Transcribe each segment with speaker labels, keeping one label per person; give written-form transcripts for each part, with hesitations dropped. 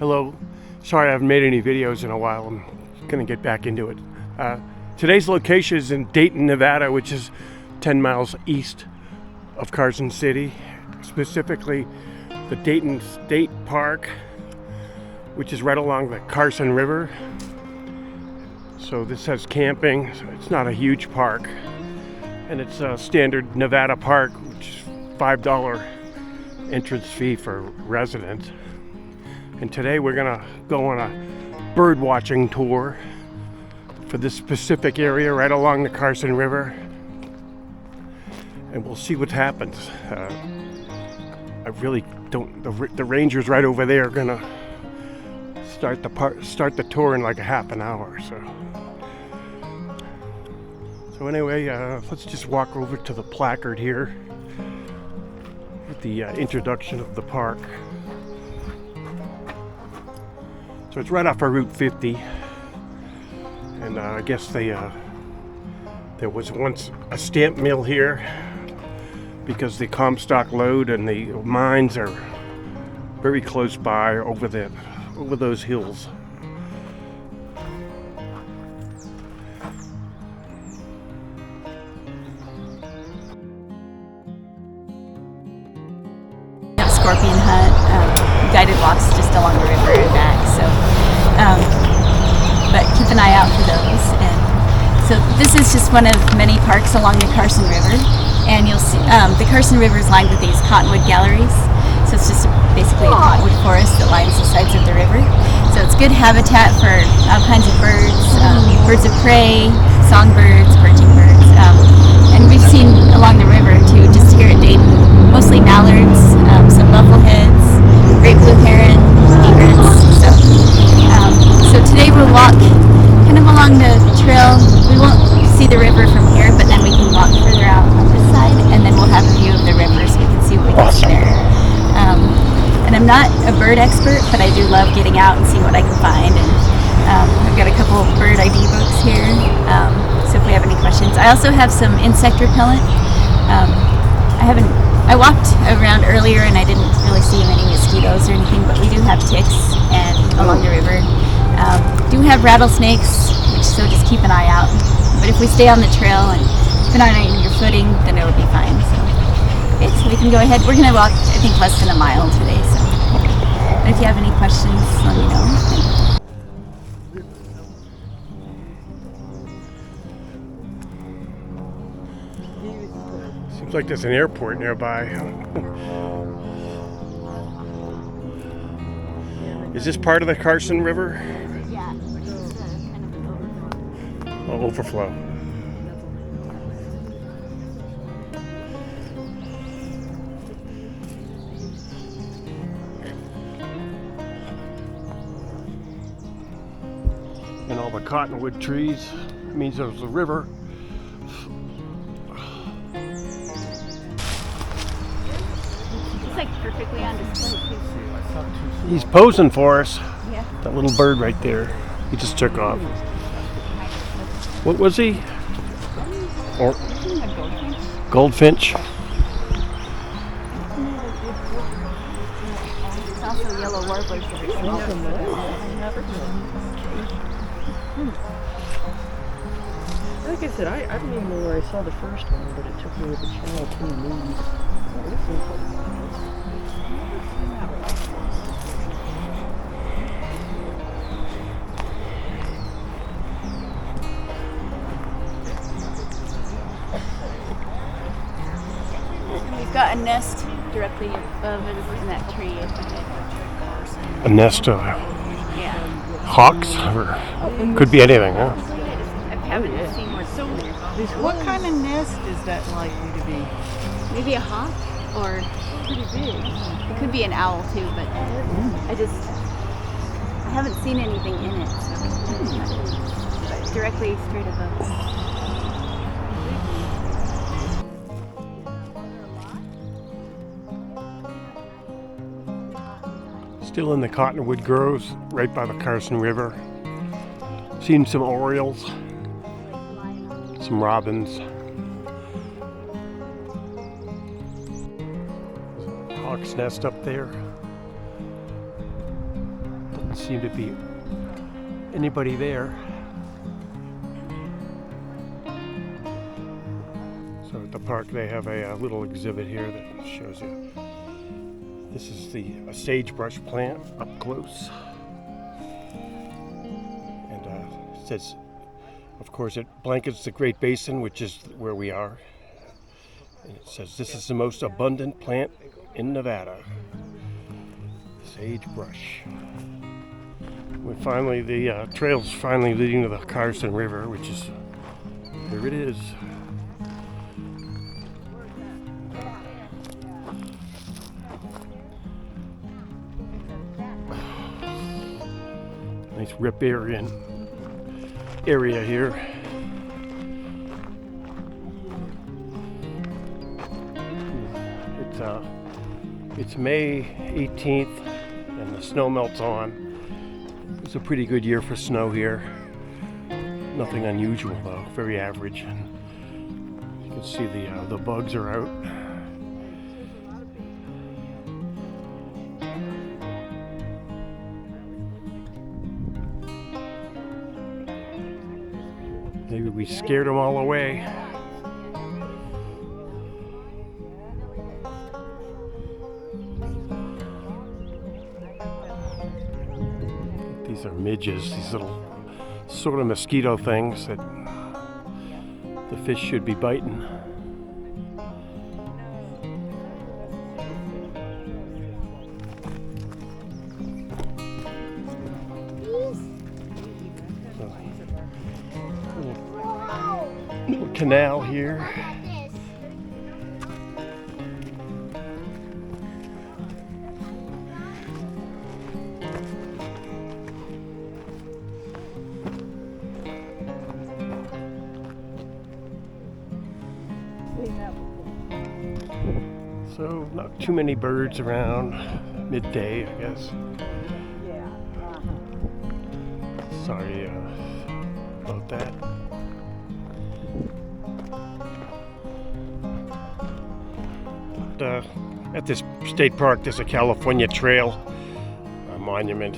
Speaker 1: Hello. Sorry I haven't made any videos in a while. I'm going to get back into it. Today's location is in Dayton, Nevada, which is 10 miles east of Carson City. Specifically, the Dayton State Park, which is right along the Carson River. So this has camping. It's not a huge park. And it's a standard Nevada park, which is $5 entrance fee for residents. And today we're gonna go on a bird watching tour for this specific area right along the Carson River. And we'll see what happens. I really don't, the rangers right over there are gonna start the tour in like a half an hour. So anyway, let's just walk over to the placard here with the introduction of the park. So it's right off of Route 50, and I guess there was once a stamp mill here because the Comstock lode and the mines are very close by over those hills.
Speaker 2: Scorpion hunt, guided walks just along the river and back. But keep an eye out for those. And so this is just one of many parks along the Carson River, and you'll see the Carson River is lined with these cottonwood galleries. So it's just basically a cottonwood forest that lines the sides of the river. So it's good habitat for all kinds of birds, birds of prey, songbirds, perching birds, and we've seen along the river too, just here at Dayton, mostly mallards, some buffleheads, great blue heron, egrets. So today we'll walk kind of along the trail. We won't see the river from here, but then we can walk further out on this side, and then we'll have a view of the river so we can see what we can see there. And I'm not a bird expert, but I do love getting out and seeing what I can find. And I've got a couple of bird ID books here, so if we have any questions. I also have some insect repellent. I walked around earlier and I didn't really see many mosquitoes or anything, but we do have ticks and along the river. Do have rattlesnakes, so just keep an eye out. But if we stay on the trail and keep an eye on your footing, then it'll be fine. So we can go ahead. We're gonna walk, I think, less than a mile today. So, but if you have any questions, let me know.
Speaker 1: Seems like there's an airport nearby. Is this part of the Carson River?
Speaker 2: Yeah, it's kind of an overflow.
Speaker 1: Oh, overflow. And all the cottonwood trees means there's a river.
Speaker 2: It's like perfectly on display too.
Speaker 1: He's posing for us.
Speaker 2: Yeah.
Speaker 1: That little bird right there. He just took off. What was he? Or goldfinch?
Speaker 2: It's also yellow warblers.
Speaker 3: Like I said, I didn't even know where I saw the first one, but it took me with the channel 2 movies.
Speaker 2: We've got a nest directly above it in that tree.
Speaker 1: A nest of
Speaker 2: Yeah.
Speaker 1: hawks? Or could be anything, huh?
Speaker 2: I haven't seen one. So
Speaker 3: What kind of nest is that likely to be?
Speaker 2: maybe a hawk or
Speaker 3: Pretty big.
Speaker 2: it could be an owl too, but I haven't seen anything in it. So but directly straight above us.
Speaker 1: Still in the cottonwood groves right by the Carson River. Seen some orioles, some robins. Hawk's nest up there. seem to be anybody there. So at the park they have a little exhibit here that shows you. This is a sagebrush plant up close. And it says, of course, it blankets the Great Basin, which is where we are. And it says, this is the most abundant plant in Nevada. Sagebrush. The trail's finally leading to the Carson River, which is, here it is. Nice riparian area here. It's May 18th and the snow melts on. It's a pretty good year for snow here. Nothing unusual though, very average. You can see the bugs are out. Maybe we scared them all away. These are midges, these little sort of mosquito things that the fish should be biting. Little canal here. So not too many birds around, midday I guess. Sorry about that. But, at this state park there's a California Trail monument.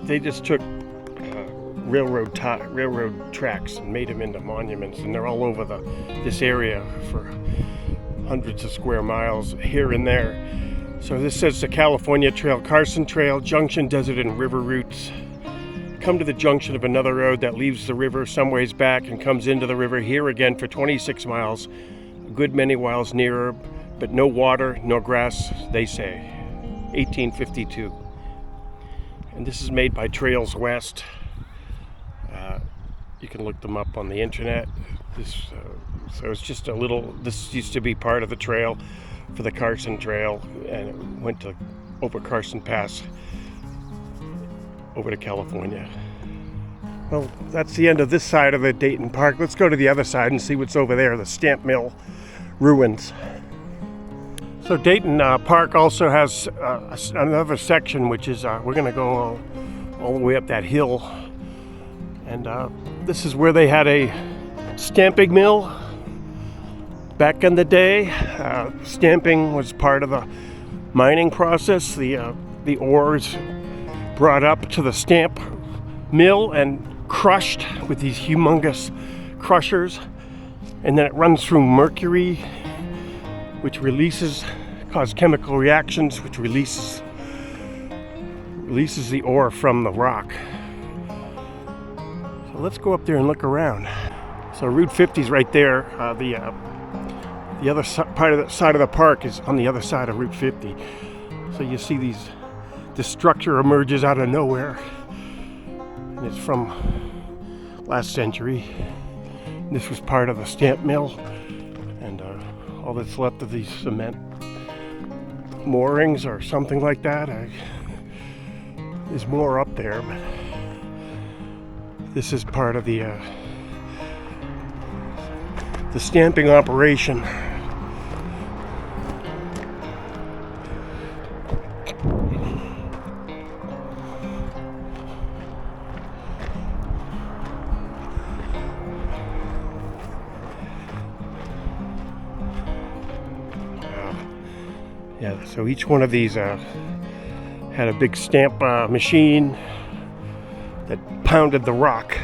Speaker 1: They just took railroad tracks and made them into monuments, and they're all over this area for hundreds of square miles here and there. So this says the California Trail, Carson Trail, junction, desert, and river routes. Come to the junction of another road that leaves the river some ways back and comes into the river here again for 26 miles, a good many miles nearer, but no water, no grass, they say. 1852. And this is made by Trails West. You can look them up on the internet. So it's just this used to be part of the trail for the Carson Trail, and it went over Carson Pass over to California. Well, that's the end of this side of the Dayton Park. Let's go to the other side and see what's over there, the stamp mill ruins. So Dayton Park also has another section, which is, we're gonna go all the way up that hill. And this is where they had a stamping mill back in the day. Stamping was part of the mining process. The ores brought up to the stamp mill and crushed with these humongous crushers, and then it runs through mercury, which causes chemical reactions, which releases the ore from the rock. So let's go up there and look around. So Route 50 is right there. The other side of the park is on the other side of Route 50. So you see this structure emerges out of nowhere. And it's from last century. This was part of the stamp mill. And all that's left of these cement moorings or something like that. There's more up there, but this is part of the stamping operation. Yeah, so each one of these had a big stamp machine that pounded the rock.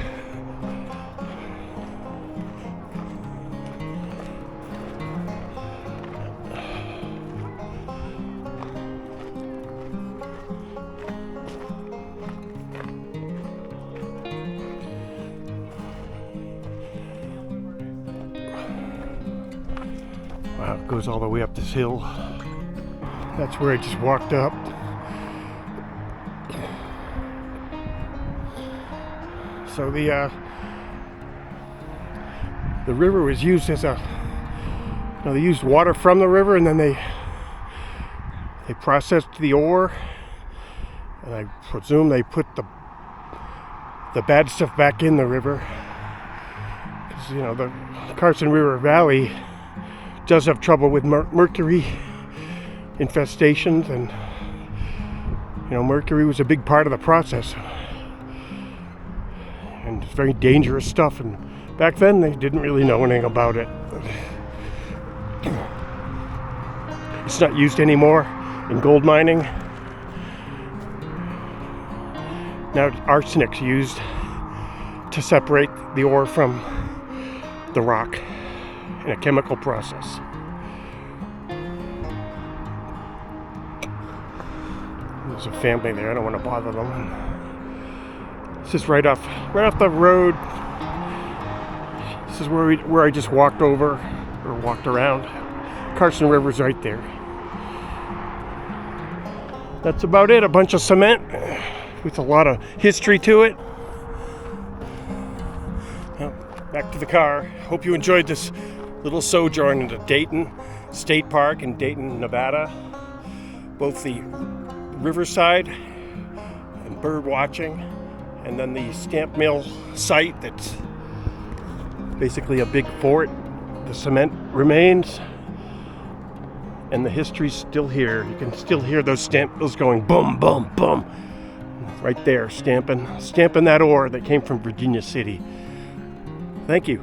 Speaker 1: Wow, it goes all the way up this hill. That's where I just walked up. So the river was used as a, they used water from the river, and then they processed the ore, and I presume they put the bad stuff back in the river. 'Cause, the Carson River Valley does have trouble with mercury infestations, and mercury was a big part of the process, and it's very dangerous stuff, and back then they didn't really know anything about it. It's not used anymore in gold mining. Now arsenic's used to separate the ore from the rock in a chemical process. There's a family there. I don't want to bother them. This is right off the road. This is where I just walked over or walked around. Carson River's right there. That's about it. A bunch of cement with a lot of history to it. Well, back to the car. Hope you enjoyed this little sojourn into Dayton State Park in Dayton, Nevada. Both the riverside and bird watching, and then the stamp mill site that's basically a big fort. The cement remains, and the history's still here. You can still hear those stamp mills going boom, boom, boom. Right there, stamping that ore that came from Virginia City. Thank you.